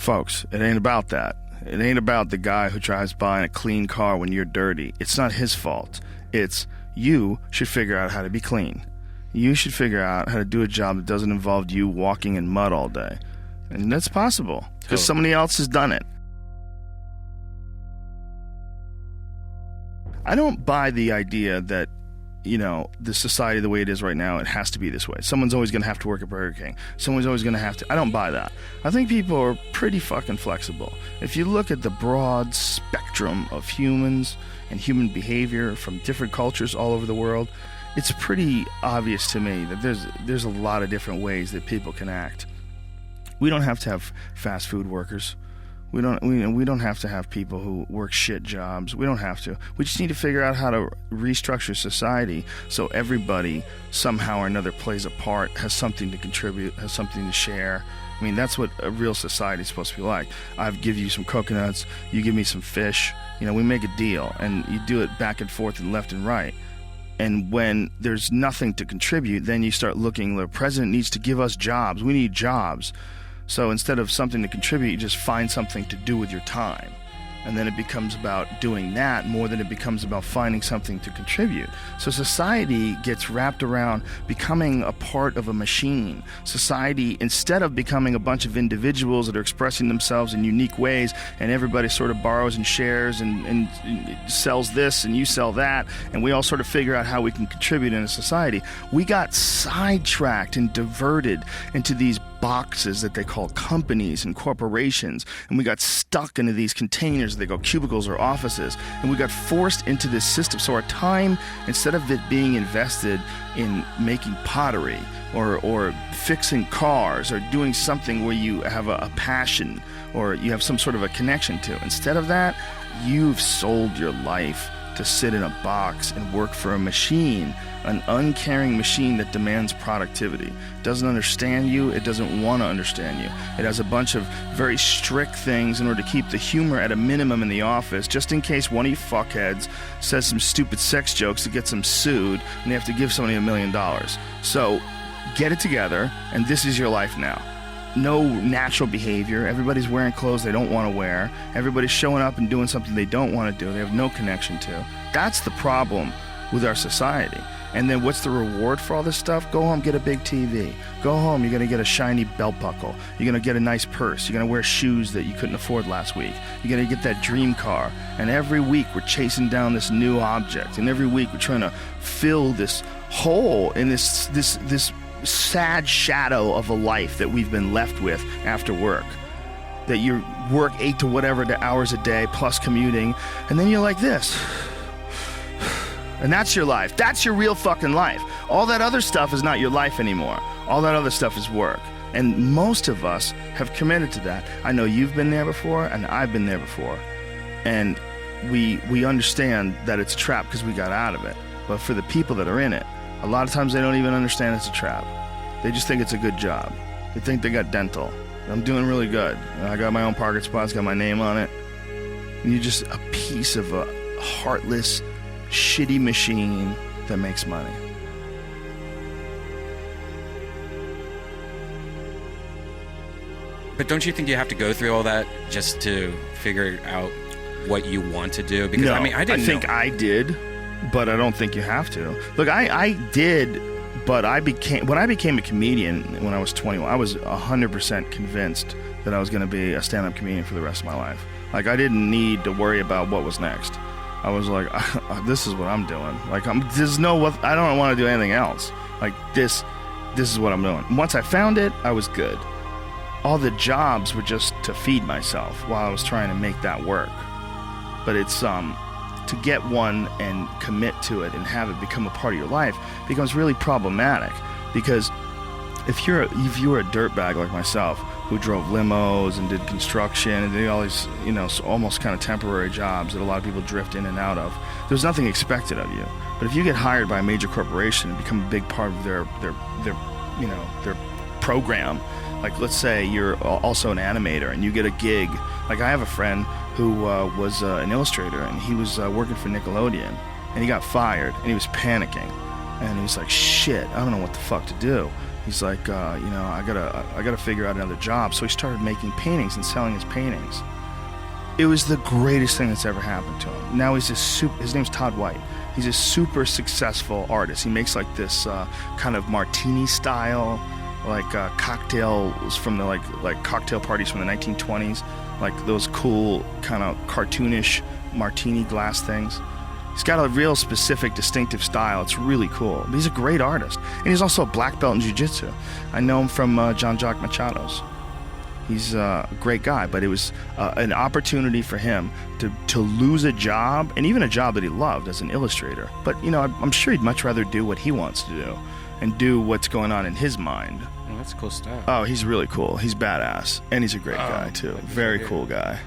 Folks, it ain't about that. It ain't about the guy who tries buying a clean car when you're dirty. It's not his fault. It's you should figure out how to be clean. You should figure out how to do a job that doesn't involve you walking in mud all day. And that's possible because somebody else has done it. I don't buy the idea that, you know, the society the way it is right now, it has to be this way. Someone's always going to have to work at Burger King. Someone's always going to have to... I don't buy that. I think people are pretty fucking flexible. If you look at the broad spectrum of humans and human behavior from different cultures all over the world, it's pretty obvious to me that there's a lot of different ways that people can act. We don't have to have fast food workers. We don't have to have people who work shit jobs. We don't have to. We just need to figure out how to restructure society so everybody somehow or another plays a part, has something to contribute, has something to share. I mean, that's what a real society is supposed to be like. I give you some coconuts, you give me some fish. You know, we make a deal, and you do it back and forth and left and right. And when there's nothing to contribute, then you start looking, the president needs to give us jobs. We need jobs. So instead of something to contribute, you just find something to do with your time. And then it becomes about doing that more than it becomes about finding something to contribute. So society gets wrapped around becoming a part of a machine. Society, instead of becoming a bunch of individuals that are expressing themselves in unique ways, and everybody sort of borrows and shares and sells this and you sell that, and we all sort of figure out how we can contribute in a society, we got sidetracked and diverted into these boxes that they call companies and corporations, and we got stuck into these containers that they call cubicles or offices, and we got forced into this system. So our time, instead of it being invested in making pottery or fixing cars or doing something where you have a passion or you have some sort of a connection to, instead of that, you've sold your life to sit in a box and work for a machine, an uncaring machine that demands productivity. It doesn't understand you. It doesn't want to understand you. It has a bunch of very strict things in order to keep the humor at a minimum in the office, just in case one of you fuckheads says some stupid sex jokes that gets them sued and they have to give somebody $1 million. So get it together, and this is your life now. No natural behavior. Everybody's wearing clothes they don't want to wear. Everybody's showing up and doing something they don't want to do. They have no connection to. That's the problem with our society. And then what's the reward for all this stuff? Go home, get a big TV. Go home, you're going to get a shiny belt buckle. You're going to get a nice purse. You're going to wear shoes that you couldn't afford last week. You're going to get that dream car. And every week we're chasing down this new object. And every week we're trying to fill this hole in this sad shadow of a life that we've been left with after work. That you work 8 to whatever hours a day plus commuting, and then you're like this. And that's your life. That's your real fucking life. All that other stuff is not your life anymore. All that other stuff is work. And most of us have committed to that. I know you've been there before, and I've been there before. And we understand that it's a trap because we got out of it. But for the people that are in it, a lot of times they don't even understand it's a trap. They just think it's a good job. They think they got dental. I'm doing really good. I got my own parking spots, got my name on it. And you're just a piece of a heartless, shitty machine that makes money. But don't you think you have to go through all that just to figure out what you want to do? Because no, I think I did, but I don't think you have to. Look, I did, but when I became a comedian when I was 21, I was 100% convinced that I was going to be a stand-up comedian for the rest of my life. Like, I didn't need to worry about what was next. I was like, this is what I'm doing. Like, I don't want to do anything else. Like, this is what I'm doing. Once I found it, I was good. All the jobs were just to feed myself while I was trying to make that work. But it's to get one and commit to it and have it become a part of your life becomes really problematic, because if you were a dirtbag like myself who drove limos and did construction and did all these, almost kind of temporary jobs that a lot of people drift in and out of, there's nothing expected of you. But if you get hired by a major corporation and become a big part of their program, like let's say you're also an animator and you get a gig. Like I have a friend who was an illustrator, and he was working for Nickelodeon, and he got fired, and he was panicking, and he was like, shit, I don't know what the fuck to do. He's like, I gotta figure out another job. So he started making paintings and selling his paintings. It was the greatest thing that's ever happened to him. Now his name's Todd White. He's a super successful artist. He makes like this kind of martini style, like cocktails from the like cocktail parties from the 1920s, like those cool kind of cartoonish martini glass things. He's got a real specific, distinctive style. It's really cool. But he's a great artist. And he's also a black belt in jiu-jitsu. I know him from Jean-Jacques Machado's. He's a great guy, but it was an opportunity for him to lose a job, and even a job that he loved as an illustrator. But, I'm sure he'd much rather do what he wants to do and do what's going on in his mind. Oh, that's cool stuff. Oh, he's really cool. He's badass. And he's a great guy, too. Very cool guy.